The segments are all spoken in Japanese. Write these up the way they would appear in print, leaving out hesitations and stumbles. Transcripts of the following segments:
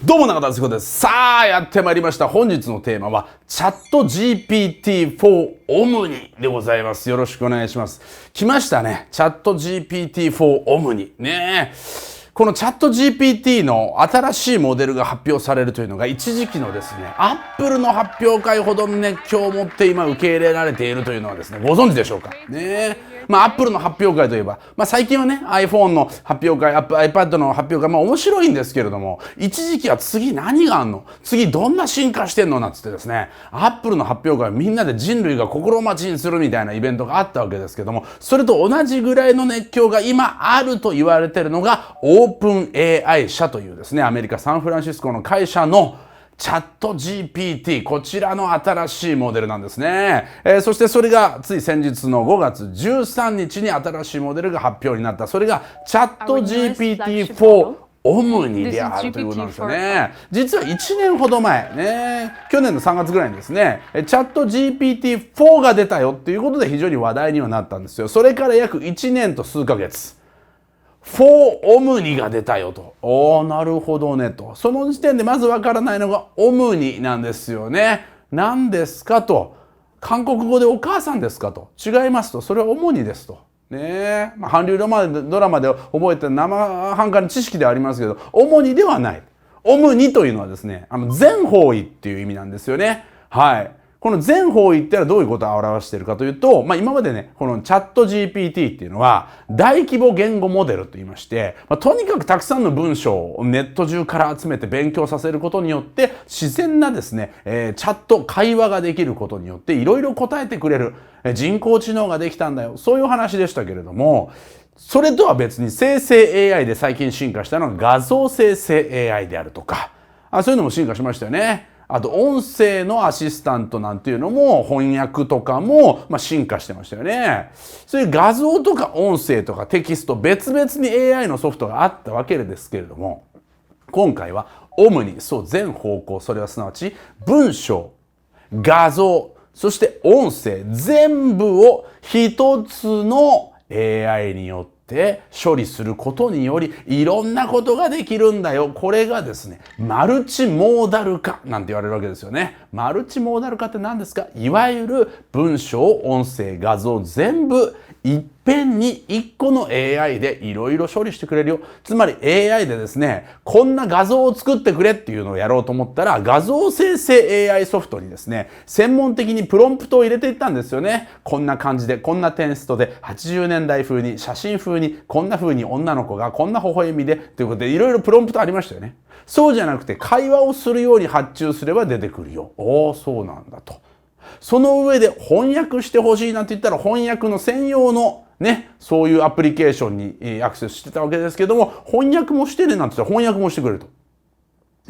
どうも中田敦彦です。さあやってまいりました。本日のテーマはチャット GPT4 オムニでございます。よろしくお願いします。来ましたね。チャット GPT4 オムニねえ。このチャット GPT の新しいモデルが発表されるというのが一時期のですね、アップルの発表会ほどの熱狂を持って今受け入れられているというのはですね、ご存知でしょうかねえ。アップルの発表会といえば、最近はね、iPhone の発表会、iPad の発表会、面白いんですけれども、一時期は次何があんの？次どんな進化してんの？なんつってですね、アップルの発表会はみんなで人類が心待ちにするみたいなイベントがあったわけですけども、それと同じぐらいの熱狂が今あると言われているのが、オープン AI 社というですね、アメリカ・サンフランシスコの会社のチャット GPT、こちらの新しいモデルなんですね。そしてそれがつい先日の5月13日に新しいモデルが発表になった。それがチャット GPT4 オムニであるということなんですよね。実は1年ほど前、ね、去年の3月ぐらいにですね、チャット GPT4 が出たよっていうことで非常に話題にはなったんですよ。それから約1年と数ヶ月。4オムニが出たよと。なるほどねと。その時点でまずわからないのがオムニなんですよね。何ですかと。韓国語でお母さんですかと。違いますと。それはオムニですと。ねえ。韓流ドラマで覚えた生半可な知識ではありますけど、オムニではない。オムニというのはですね、全方位っていう意味なんですよね。はい。この全方位ってのはどういうことを表しているかというと、今までね、このチャット GPT っていうのは大規模言語モデルと言いまして、とにかくたくさんの文章をネット中から集めて勉強させることによって自然なですね、チャット会話ができることによっていろいろ答えてくれる人工知能ができたんだよ。そういう話でしたけれども、それとは別に生成 AI で最近進化したのが画像生成 AI であるとか、そういうのも進化しましたよね。あと音声のアシスタントなんていうのも翻訳とかも進化してましたよね。そういう画像とか音声とかテキスト別々に AI のソフトがあったわけですけれども、今回はオムニ、そう全方向、それはすなわち文章、画像、そして音声全部を一つの AI によって処理することによりいろんなことができるんだよ。これがですね、マルチモーダル化なんて言われるわけですよね。マルチモーダル化って何ですか？いわゆる文章、音声、画像全部いっぺんに一個の AI でいろいろ処理してくれるよ。つまり AI でですね、こんな画像を作ってくれっていうのをやろうと思ったら、画像生成 AI ソフトにですね、専門的にプロンプトを入れていったんですよね。こんな感じで、こんなテンストで、80年代風に、写真風に、こんな風に女の子がこんな微笑みで、ということでいろいろプロンプトありましたよね。そうじゃなくて、会話をするように発注すれば出てくるよ。そうなんだと。その上で翻訳してほしいなんて言ったら翻訳の専用のね、そういうアプリケーションにアクセスしてたわけですけども、翻訳もしてねなんて言ったら翻訳もしてくれると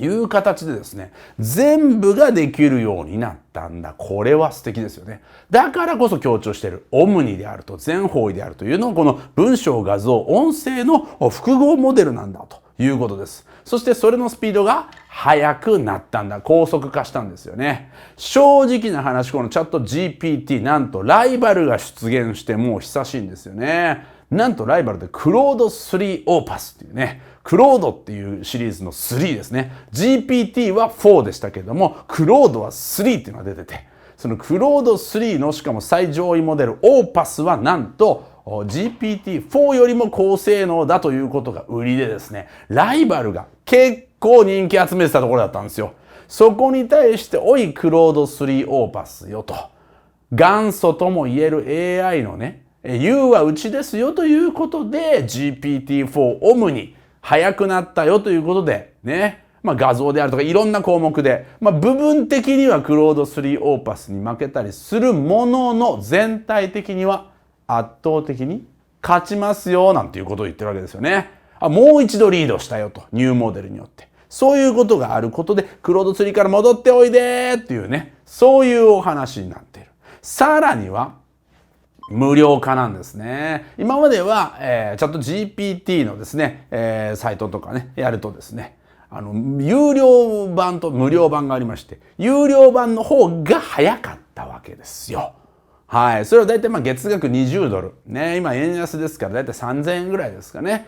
いう形でですね、全部ができるようになったんだ。これは素敵ですよね。だからこそ強調しているオムニであると全方位であるというのをこの文章、画像、音声の複合モデルなんだということです。そしてそれのスピードが速くなったんだ。高速化したんですよね。正直な話、このチャット GPT なんとライバルが出現してもう久しいんですよね。なんとライバルでクロード3オーパスっていうね、クロードっていうシリーズの3ですね。GPT は4でしたけれども、クロードは3っていうのが出てて、そのクロード3のしかも最上位モデルオーパスはなんとGPT-4 よりも高性能だということが売りでですね、ライバルが結構人気集めてたところだったんですよ。そこに対して、おいクロード3オーパスよと。元祖とも言える AI のね、U はうちですよということで GPT-4 オムに速くなったよということでね、画像であるとかいろんな項目で、部分的にはクロード3オーパスに負けたりするものの、全体的には圧倒的に勝ちますよなんていうことを言ってるわけですよね。もう一度リードしたよと、ニューモデルによって。そういうことがあることで、クロード3から戻っておいでっていうね、そういうお話になっている。さらには、無料化なんですね。今までは、チャット GPT のですね、サイトとかね、やるとですね、有料版と無料版がありまして、有料版の方が早かったわけですよ。はい。それはだいたい月額20ドル。ね。今円安ですからだいたい3000円ぐらいですかね。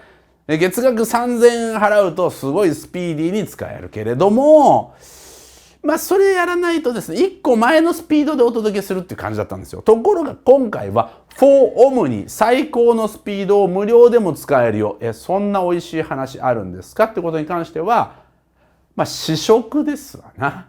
月額3000円払うとすごいスピーディーに使えるけれども、それやらないとですね、1個前のスピードでお届けするっていう感じだったんですよ。ところが今回は4オムに最高のスピードを無料でも使えるよ。そんな美味しい話あるんですかってことに関しては、試食ですわな。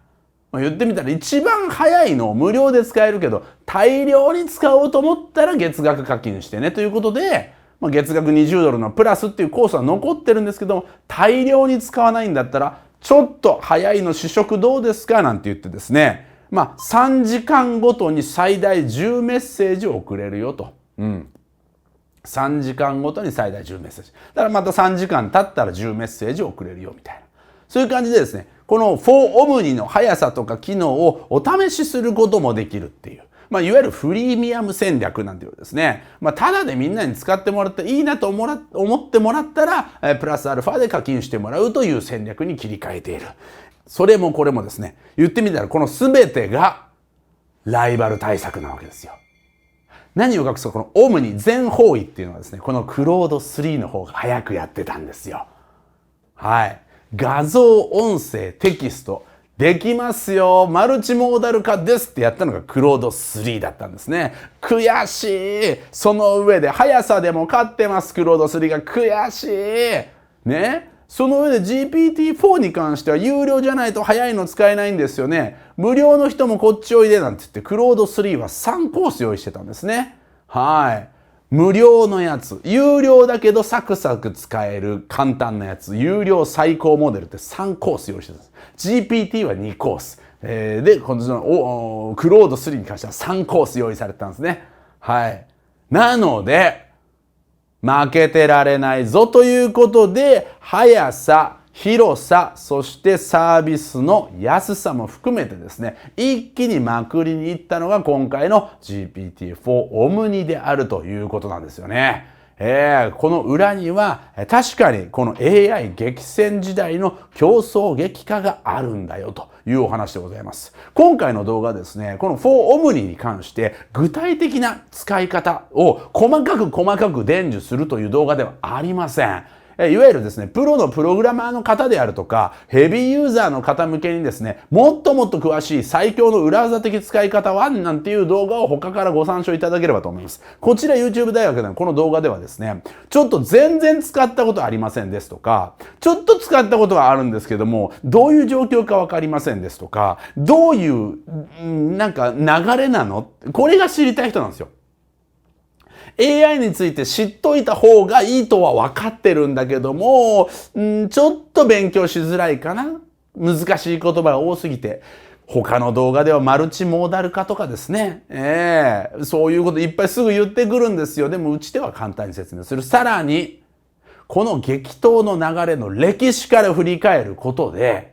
言ってみたら一番早いのを無料で使えるけど、大量に使おうと思ったら月額課金してねということで、月額20ドルのプラスっていうコースは残ってるんですけども、大量に使わないんだったら、ちょっと早いの試食どうですかなんて言ってですね、3時間ごとに最大10メッセージを送れるよと。3時間ごとに最大10メッセージ。だからまた3時間経ったら10メッセージを送れるよみたいな。そういう感じでですね、この4オムニの速さとか機能をお試しすることもできるっていう。いわゆるフリーミアム戦略なんていうですね、ただでみんなに使ってもらっていいなと思ってもらったら、プラスアルファで課金してもらうという戦略に切り替えている。それもこれもですね、言ってみたらこの全てがライバル対策なわけですよ。何を隠そう、このオムニ全方位っていうのはですね、このクロード3の方が早くやってたんですよ。はい。画像、音声、テキスト、できますよ、マルチモーダル化ですってやったのがクロード3だったんですね。悔しい。その上で速さでも勝ってます、クロード3が。悔しい。ね。その上で GPT-4 に関しては有料じゃないと早いの使えないんですよね。無料の人もこっちおいでなんて言って、クロード3は3コース用意してたんですね。はい。無料のやつ、有料だけどサクサク使える簡単なやつ、有料最高モデルって3コース用意してたんです。GPT は2コース。で、このクロード3に関しては3コース用意されてたんですね。はい。なので、負けてられないぞということで、速さ、広さ、そしてサービスの安さも含めてですね、一気にまくりに行ったのが今回の GPT-4 オムニであるということなんですよね。この裏には確かにこの AI 激戦時代の競争激化があるんだよというお話でございます。今回の動画はですね、この4オムニに関して具体的な使い方を細かく伝授するという動画ではありません。いわゆるですね、プロのプログラマーの方であるとか、ヘビーユーザーの方向けにですね、もっと詳しい最強の裏技的使い方はなんていう動画を他からご参照いただければと思います。こちら YouTube 大学でのこの動画ではですね、ちょっと全然使ったことありませんですとか、ちょっと使ったことはあるんですけども、どういう状況かわかりませんですとか、どういうなんか流れなの？これが知りたい人なんですよ。AI について知っといた方がいいとは分かってるんだけども、ちょっと勉強しづらいかな。難しい言葉が多すぎて。他の動画ではマルチモーダル化とかですね。そういうこといっぱいすぐ言ってくるんですよ。でもうちでは簡単に説明する。さらに、この激闘の流れの歴史から振り返ることで、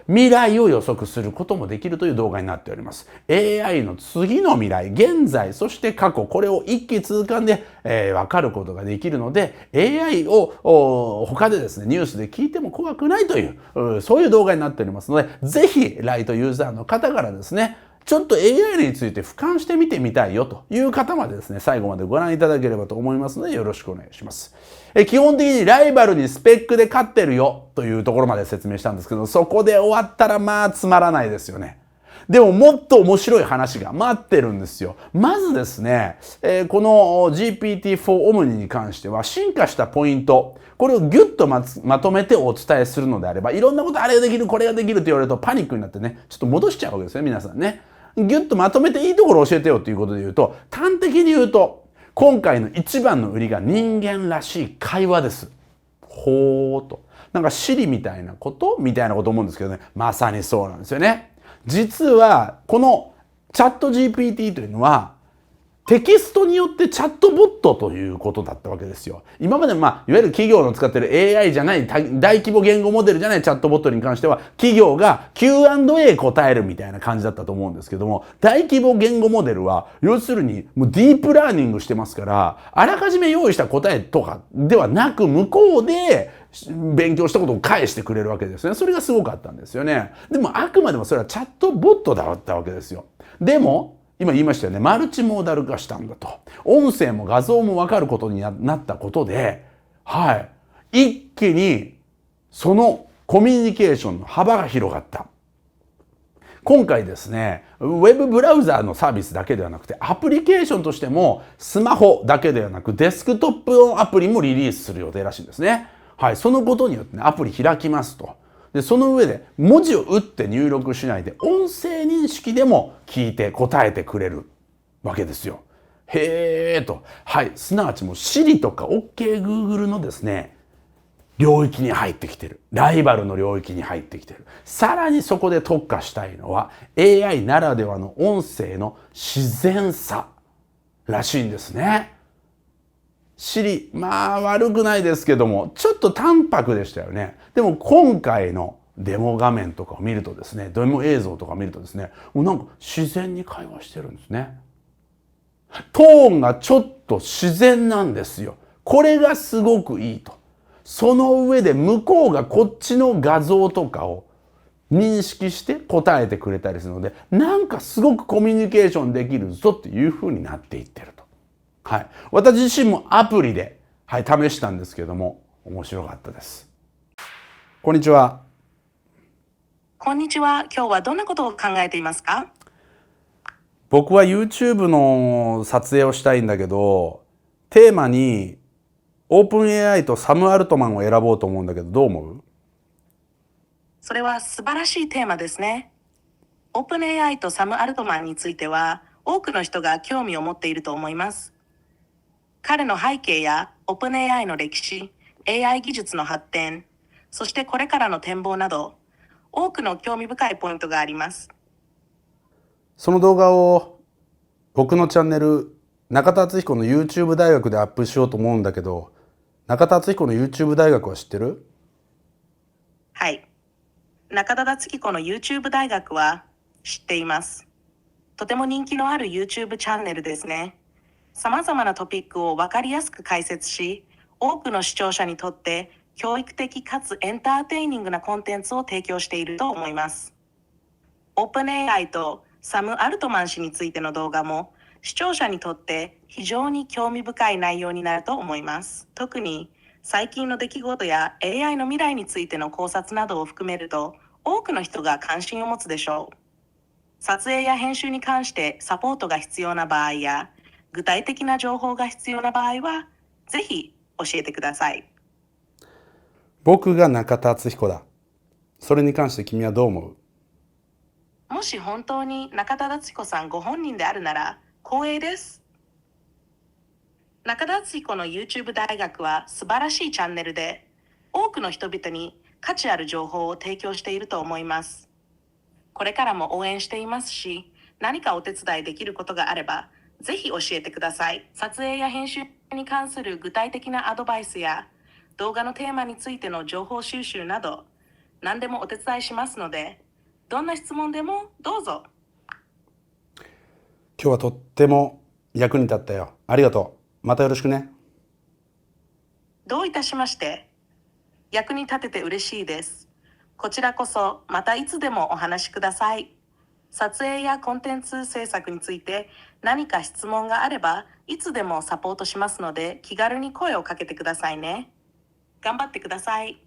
未来を予測することもできるという動画になっております。AI の次の未来、現在、そして過去、これを一気通貫で、分かることができるので、AI を他でですね、ニュースで聞いても怖くないという、そういう動画になっておりますので、ぜひライトユーザーの方からですね、ちょっと AI について俯瞰して見てみたいよという方までですね、最後までご覧いただければと思いますので、よろしくお願いします。基本的にライバルにスペックで勝ってるよというところまで説明したんですけど、そこで終わったらつまらないですよね。でももっと面白い話が待ってるんですよ。まずですね、この GPT-4 オムニに関しては進化したポイント、これをギュッとまとめてお伝えするのであれば、いろんなことあれができる、これができるって言われるとパニックになってね、ちょっと戻しちゃうわけですね、皆さんね。ギュッとまとめていいところを教えてよということで言うと、端的に言うと、今回の一番の売りが人間らしい会話です。ほーと。なんかSiriみたいなこと思うんですけどね。まさにそうなんですよね。実は、このチャット GPT というのは、テキストによってチャットボットということだったわけですよ。今までいわゆる企業の使っている AI じゃない、大規模言語モデルじゃないチャットボットに関しては、企業が Q&A 答えるみたいな感じだったと思うんですけども、大規模言語モデルは、要するにもうディープラーニングしてますから、あらかじめ用意した答えとかではなく、向こうで勉強したことを返してくれるわけですね。それがすごかったんですよね。でもあくまでもそれはチャットボットだったわけですよ。でも、今言いましたよね。マルチモーダル化したんだと。音声も画像も分かることになったことで、はい。一気にそのコミュニケーションの幅が広がった。今回ですね、ウェブブラウザーのサービスだけではなくて、アプリケーションとしてもスマホだけではなくデスクトップのアプリもリリースする予定らしいんですね。はい、そのことによってね、アプリ開きますと。で、その上で文字を打って入力しないで音声認識でも聞いて答えてくれるわけですよ。へーと。はい、すなわちもう Siri とか OKGoogle のですね、領域に入ってきてる。ライバルの領域に入ってきてる。さらにそこで特化したいのは AI ならではの音声の自然さらしいんですね。Siri、まあ悪くないですけども、ちょっと淡白でしたよね。でも今回のデモ画面とかを見るとですね、デモ映像とかを見るとですね、もうなんか自然に会話してるんですね。トーンがちょっと自然なんですよ。これがすごくいいと。その上で向こうがこっちの画像とかを認識して答えてくれたりするので、なんかすごくコミュニケーションできるぞっていう風になっていってると。はい。私自身もアプリで、はい、試したんですけども、面白かったです。こんにちは。こんにちは。今日はどんなことを考えていますか？僕は YouTube の撮影をしたいんだけど、テーマにオープン AI とサム・アルトマンを選ぼうと思うんだけど、どう思う？それは素晴らしいテーマですね。オープン AI とサム・アルトマンについては多くの人が興味を持っていると思います。彼の背景やオープン AI の歴史、AI 技術の発展、そしてこれからの展望など、多くの興味深いポイントがあります。その動画を僕のチャンネル、中田敦彦の YouTube 大学でアップしようと思うんだけど、中田敦彦の YouTube 大学は知ってる？はい。中田敦彦の YouTube 大学は知っています。とても人気のある YouTube チャンネルですね。様々なトピックをわかりやすく解説し、多くの視聴者にとって教育的かつエンターテイニングなコンテンツを提供していると思います。オープン AI とサム・アルトマン氏についての動画も視聴者にとって非常に興味深い内容になると思います。特に最近の出来事や AI の未来についての考察などを含めると多くの人が関心を持つでしょう。撮影や編集に関してサポートが必要な場合や具体的な情報が必要な場合はぜひ教えてください。僕が中田敦彦だ。それに関して君はどう思う？もし本当に中田敦彦さんご本人であるなら光栄です。中田敦彦の YouTube 大学は素晴らしいチャンネルで多くの人々に価値ある情報を提供していると思います。これからも応援していますし、何かお手伝いできることがあればぜひ教えてください。撮影や編集に関する具体的なアドバイスや動画のテーマについての情報収集など何でもお手伝いしますので、どんな質問でもどうぞ。今日はとっても役に立ったよ。ありがとう。またよろしくね。どういたしまして。役に立てて嬉しいです。こちらこそまたいつでもお話しください。撮影やコンテンツ制作について何か質問があればいつでもサポートしますので気軽に声をかけてくださいね。頑張ってください。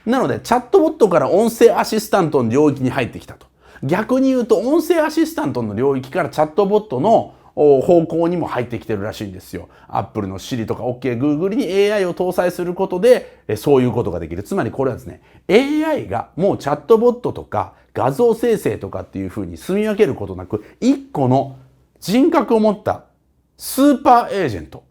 なのでチャットボットから音声アシスタントの領域に入ってきたと。逆に言うと音声アシスタントの領域からチャットボットの方向にも入ってきてるらしいんですよ。Apple の Siri とか OKGoogle に AI を搭載することでそういうことができる。つまりこれはですね、AI がもうチャットボットとか画像生成とかっていう風に住み分けることなく、一個の人格を持ったスーパーエージェント、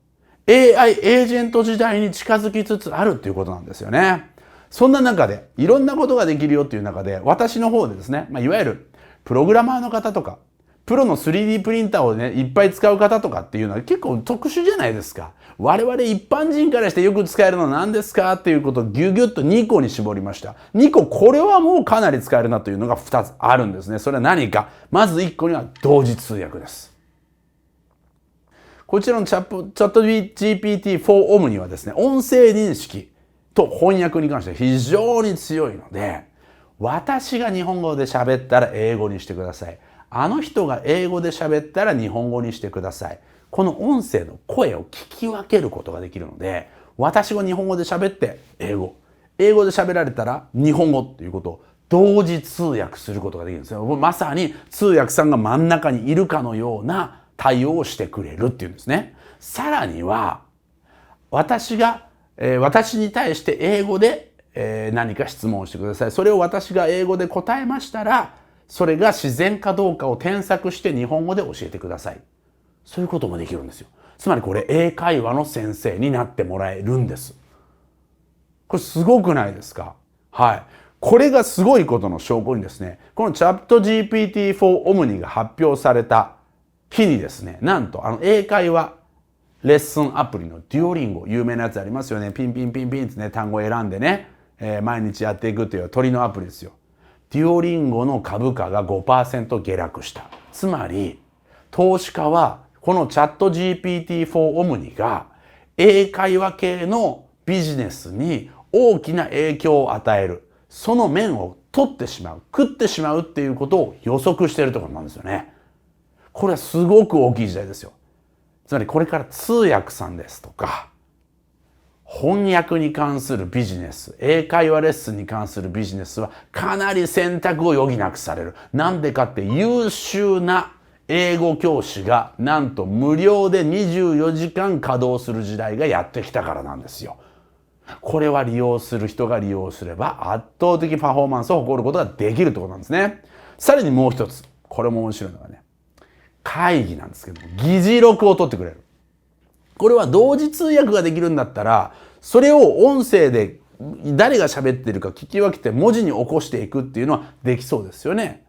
AI エージェント時代に近づきつつあるっていうことなんですよね。そんな中でいろんなことができるよっていう中で、私の方でですね、いわゆるプログラマーの方とかプロの 3D プリンターをねいっぱい使う方とかっていうのは結構特殊じゃないですか。我々一般人からしてよく使えるのは何ですかっていうことをギュギュッと2個に絞りました。2個、これはもうかなり使えるなというのが2つあるんですね。それは何か。まず1個には同時通訳です。こちらのチャット GPT-4 オムニはですね、音声認識と翻訳に関して非常に強いので、私が日本語で喋ったら英語にしてください。あの人が英語で喋ったら日本語にしてください。この音声の声を聞き分けることができるので、私が日本語で喋って英語で喋られたら日本語っていうことを同時通訳することができるんですよ。まさに通訳さんが真ん中にいるかのような対応をしてくれるっていうんですね。さらには私に対して英語で、何か質問をしてください。それを私が英語で答えましたら、それが自然かどうかを添削して日本語で教えてください。そういうこともできるんですよ。つまりこれ英会話の先生になってもらえるんです。これすごくないですか？はい。これがすごいことの証拠にですね、このチャット GPT-4 オムニが発表された日にですね、なんと英会話レッスンアプリのデュオリンゴ、有名なやつありますよね。ピンピンピンピンってね、単語を選んでね、毎日やっていくという鳥のアプリですよ。デュオリンゴの株価が 5% 下落した。つまり、投資家はこのチャット GPT-4 オムニが英会話系のビジネスに大きな影響を与える。その面を取ってしまう、食ってしまうっていうことを予測しているところなんですよね。これはすごく大きい時代ですよ。つまりこれから通訳さんですとか、翻訳に関するビジネス、英会話レッスンに関するビジネスはかなり選択を余儀なくされる。なんでかって優秀な英語教師がなんと無料で24時間稼働する時代がやってきたからなんですよ。これは利用する人が利用すれば圧倒的パフォーマンスを誇ることができるってことなんですね。さらにもう一つ、これも面白いのがね、会議なんですけども、議事録を取ってくれる。これは同時通訳ができるんだったら、それを音声で誰が喋ってるか聞き分けて文字に起こしていくっていうのはできそうですよね。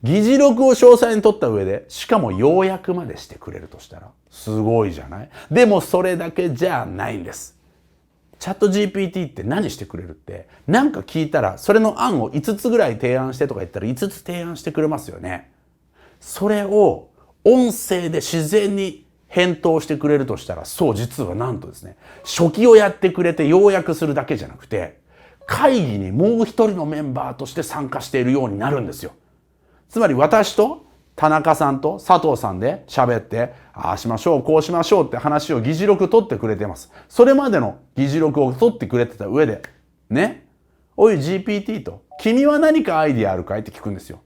議事録を詳細に取った上で、しかも要約までしてくれるとしたら、すごいじゃない？でもそれだけじゃないんです。チャット GPT って何してくれるって、なんか聞いたら、それの案を5つぐらい提案してとか言ったら5つ提案してくれますよね。それを音声で自然に返答してくれるとしたら、そう、実はなんとですね、書記をやってくれて要約するだけじゃなくて、会議にもう一人のメンバーとして参加しているようになるんですよ。つまり私と田中さんと佐藤さんで喋って、ああしましょう、こうしましょうって話を議事録取ってくれてます。それまでの議事録を取ってくれてた上で、ね、おい GPT と、君は何かアイディアあるかいって聞くんですよ。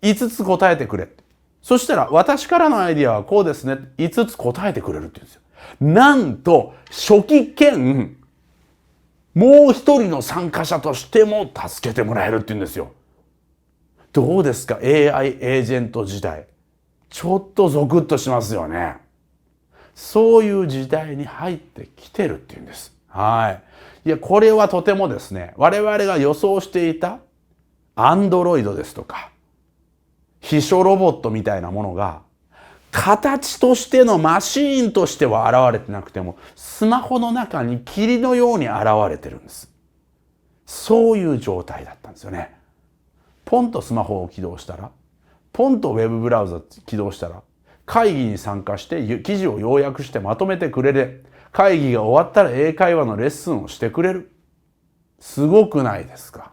5つ答えてくれって。そしたら、私からのアイディアはこうですね。5つ答えてくれるって言うんですよ。なんと、書記兼、もう一人の参加者としても助けてもらえるって言うんですよ。どうですか？ AI エージェント時代。ちょっとゾクッとしますよね。そういう時代に入ってきてるっていうんです。はい。いや、これはとてもですね、我々が予想していたアンドロイドですとか、秘書ロボットみたいなものが、形としてのマシーンとしては現れてなくても、スマホの中に霧のように現れてるんです。そういう状態だったんですよね。ポンとスマホを起動したら、ポンとウェブブラウザ起動したら、会議に参加して記事を要約してまとめてくれる。会議が終わったら英会話のレッスンをしてくれる。すごくないですか？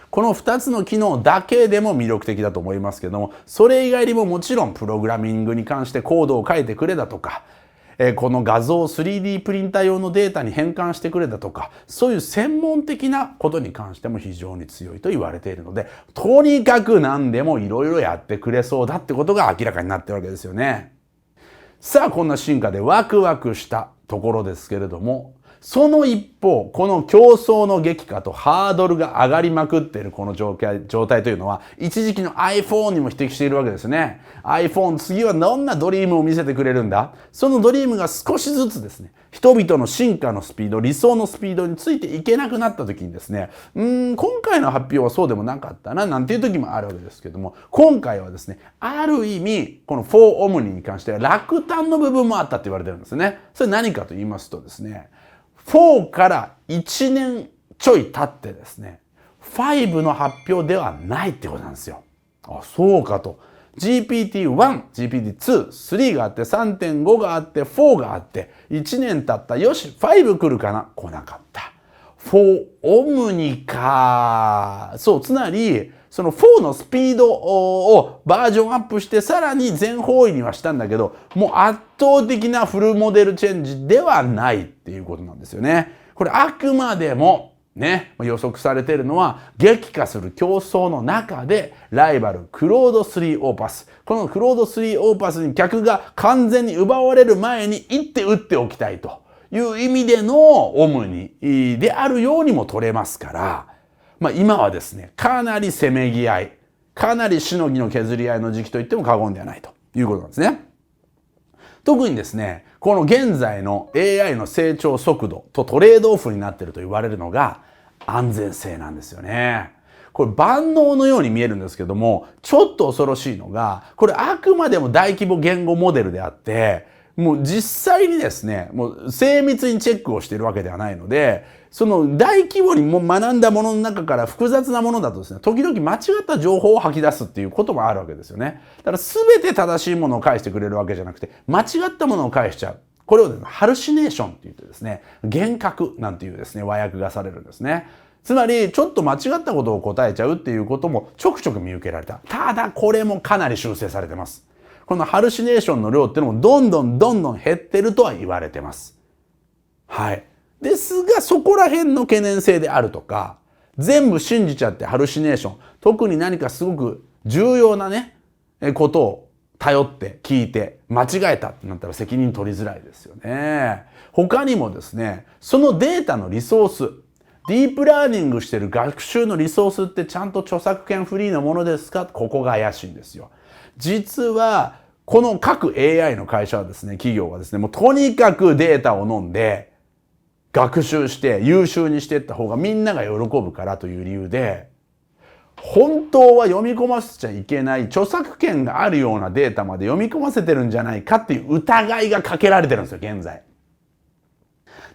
この2つの機能だけでも魅力的だと思いますけども、それ以外にももちろんプログラミングに関してコードを書いてくれだとか、この画像を 3D プリンター用のデータに変換してくれだとか、そういう専門的なことに関しても非常に強いと言われているので、とにかく何でもいろいろやってくれそうだってことが明らかになってるわけですよね。さあ、こんな進化でワクワクしたところですけれども、その一方、この競争の激化とハードルが上がりまくっているこの状態というのは、一時期の iPhone にも匹敵しているわけですね。iPhone、次はどんなドリームを見せてくれるんだ？そのドリームが少しずつですね、人々の進化のスピード、理想のスピードについていけなくなった時にですね、今回の発表はそうでもなかったな、なんていう時もあるわけですけども、今回はですね、ある意味、この4オムニに関しては落胆の部分もあったって言われてるんですね。それ何かと言いますとですね、4から1年ちょい経ってですね、5の発表ではないってことなんですよ。あ、そうかと。GPT-1、GPT-2、3があって、3.5 があって、4があって、1年経った。よし、5来るかな？来なかった。4オムニか。そう、つまり、その4のスピードをバージョンアップしてさらに全方位にはしたんだけど、もう圧倒的なフルモデルチェンジではないっていうことなんですよね。これあくまでもね、予測されているのは激化する競争の中でライバルクロード3オーパス。このクロード3オーパスに客が完全に奪われる前に一手打っておきたいという意味でのオムニであるようにも取れますから、今はですね、かなりせめぎ合い、かなりしのぎの削り合いの時期と言っても過言ではないということなんですね。特にですね、この現在の AI の成長速度とトレードオフになっていると言われるのが安全性なんですよね。これ万能のように見えるんですけども、ちょっと恐ろしいのが、これあくまでも大規模言語モデルであって、もう実際にですね、もう精密にチェックをしているわけではないので、その大規模にも学んだものの中から複雑なものだとですね、時々間違った情報を吐き出すっていうこともあるわけですよね。だから全て正しいものを返してくれるわけじゃなくて、間違ったものを返しちゃう。これをですね、ハルシネーションって言ってですね、幻覚なんていうですね、和訳がされるんですね。つまり、ちょっと間違ったことを答えちゃうっていうこともちょくちょく見受けられた。ただ、これもかなり修正されてます。このハルシネーションの量っていうのもどんどん減ってるとは言われてます。はい。ですが、そこら辺の懸念性であるとか、全部信じちゃってハルシネーション、特に何かすごく重要なね、ことを頼って聞いて間違えたってなったら責任取りづらいですよね。他にもですね、そのデータのリソース、ディープラーニングしてる学習のリソースってちゃんと著作権フリーのものですか？ここが怪しいんですよ。実は、この各 AI の会社はですね、企業はですね、もうとにかくデータを飲んで、学習して優秀にしていった方がみんなが喜ぶからという理由で、本当は読み込ませちゃいけない著作権があるようなデータまで読み込ませてるんじゃないかっていう疑いがかけられてるんですよ、現在。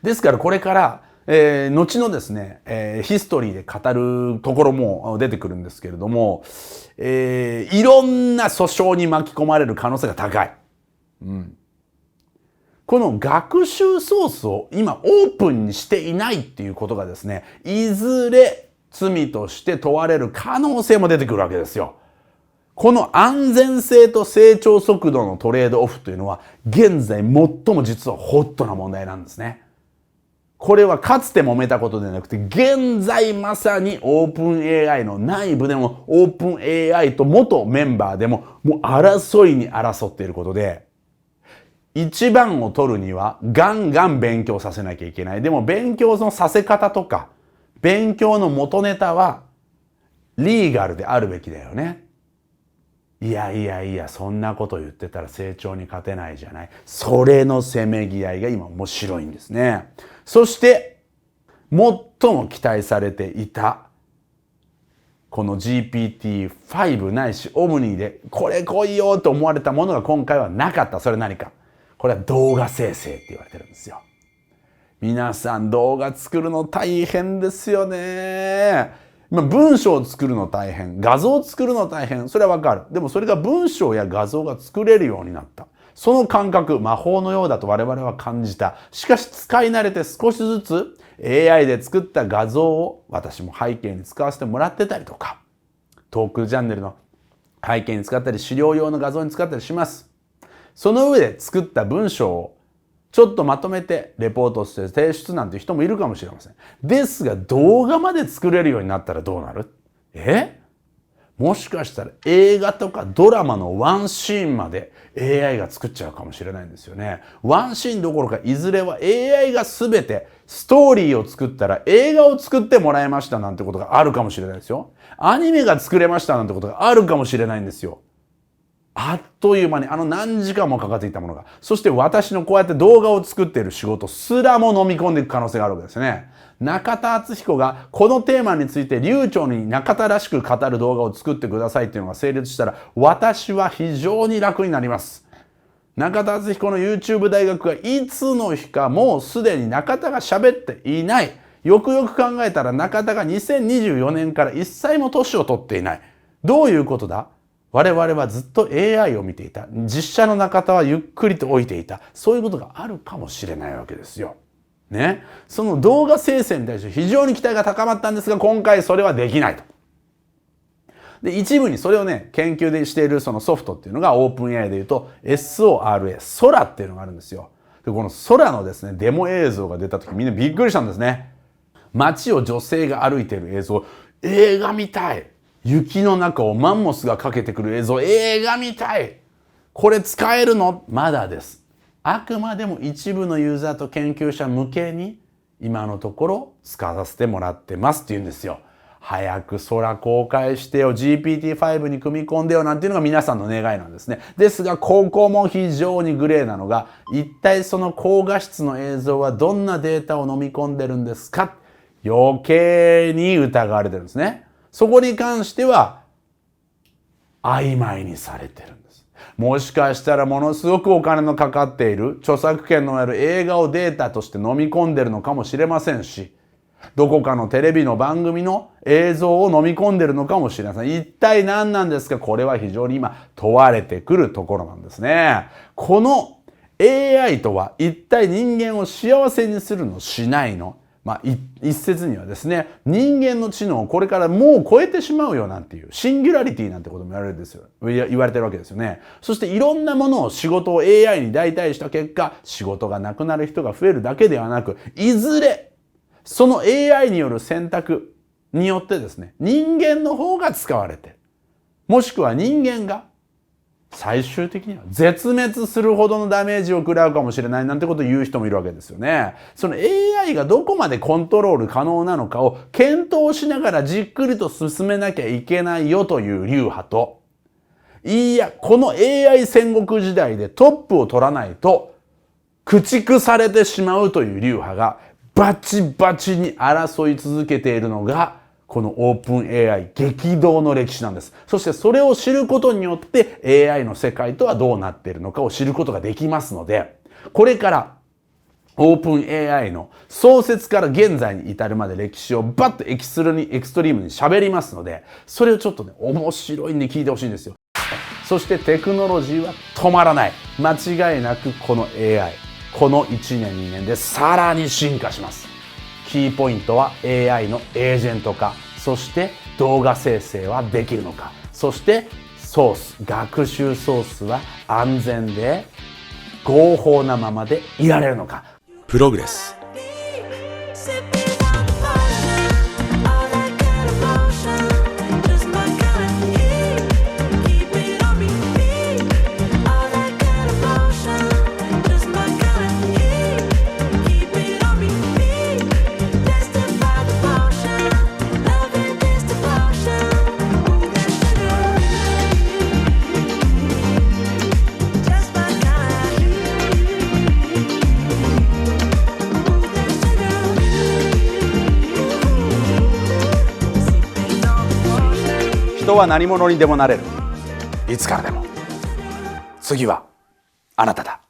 ですからこれから、後のですね、ヒストリーで語るところも出てくるんですけれども、いろんな訴訟に巻き込まれる可能性が高い。この学習ソースを今オープンにしていないっていうことがですね、いずれ罪として問われる可能性も出てくるわけですよ。この安全性と成長速度のトレードオフというのは現在最も実はホットな問題なんですね。これはかつて揉めたことではなくて、現在まさにオープン AI の内部でもオープン AI と元メンバーでももう争いに争っていることで、一番を取るにはガンガン勉強させなきゃいけない。でも勉強のさせ方とか、勉強の元ネタはリーガルであるべきだよね。いや、そんなこと言ってたら成長に勝てないじゃない。それのせめぎ合いが今面白いんですね。そして、最も期待されていた、この GPT-5 ないしオムニでこれ来いよと思われたものが今回はなかった。それ何か。これは動画生成って言われてるんですよ。皆さん動画作るの大変ですよね。文章を作るの大変、画像を作るの大変、それはわかる。でもそれが文章や画像が作れるようになった。その感覚、魔法のようだと我々は感じた。しかし使い慣れて少しずつ AI で作った画像を私も背景に使わせてもらってたりとか、トークチャンネルの背景に使ったり、資料用の画像に使ったりします。その上で作った文章をちょっとまとめてレポートして提出なんていう人もいるかもしれません。ですが動画まで作れるようになったらどうなる？もしかしたら映画とかドラマのワンシーンまで AI が作っちゃうかもしれないんですよね。ワンシーンどころかいずれは AI が全てストーリーを作ったら映画を作ってもらいましたなんてことがあるかもしれないですよ。アニメが作れましたなんてことがあるかもしれないんですよ。あっという間に何時間もかかっていたものが、そして私のこうやって動画を作っている仕事すらも飲み込んでいく可能性があるわけですね。中田敦彦がこのテーマについて流暢に中田らしく語る動画を作ってくださいっていうのが成立したら、私は非常に楽になります。中田敦彦の YouTube 大学がいつの日かもうすでに中田が喋っていない。よくよく考えたら中田が2024年から一切も年を取っていない。どういうことだ？我々はずっと AI を見ていた。実写の中田はゆっくりと置いていた。そういうことがあるかもしれないわけですよ。ね。その動画生成に対して非常に期待が高まったんですが、今回それはできないと。で、一部にそれをね、研究でしているそのソフトっていうのが OpenAI で言うと SORA、空っていうのがあるんですよ。で、この空のですね、デモ映像が出た時みんなびっくりしたんですね。街を女性が歩いている映像、映画みたい。雪の中をマンモスがかけてくる映像、映画みたい。これ使えるの？まだです。あくまでも一部のユーザーと研究者向けに今のところ使わせてもらってますって言うんですよ。早く空公開してよ、GPT-5 に組み込んでよなんていうのが皆さんの願いなんですね。ですがここも非常にグレーなのが、一体その高画質の映像はどんなデータを飲み込んでるんですか？余計に疑われてるんですね。そこに関しては曖昧にされてるんです。もしかしたらものすごくお金のかかっている著作権のある映画をデータとして飲み込んでるのかもしれませんし、どこかのテレビの番組の映像を飲み込んでるのかもしれません。一体何なんですか？これは非常に今問われてくるところなんですね。この AI とは一体人間を幸せにするの？しないの？一説にはですね、人間の知能をこれからもう超えてしまうよなんていうシンギュラリティなんてことも言われてるわけですよね。そしていろんなものを仕事を AI に代替した結果、仕事がなくなる人が増えるだけではなく、いずれその AI による選択によってですね、人間の方が使われて、もしくは人間が最終的には絶滅するほどのダメージを食らうかもしれないなんてことを言う人もいるわけですよね。その AI がどこまでコントロール可能なのかを検討しながらじっくりと進めなきゃいけないよという流派と、いや、この AI 戦国時代でトップを取らないと駆逐されてしまうという流派がバチバチに争い続けているのがこのオープン AI 激動の歴史なんです。そしてそれを知ることによって AI の世界とはどうなっているのかを知ることができますので、これからオープン AI の創設から現在に至るまで歴史をバッとエクストリームに喋りますので、それをちょっとね、面白いんで聞いてほしいんですよ。そしてテクノロジーは止まらない。間違いなくこの AI、この1年2年でさらに進化します。キーポイントは AI のエージェント化、そして動画生成はできるのか、そしてソース、学習ソースは安全で合法なままでいられるのか。プログレス。人は何者にでもなれる。いつからでも。次はあなただ。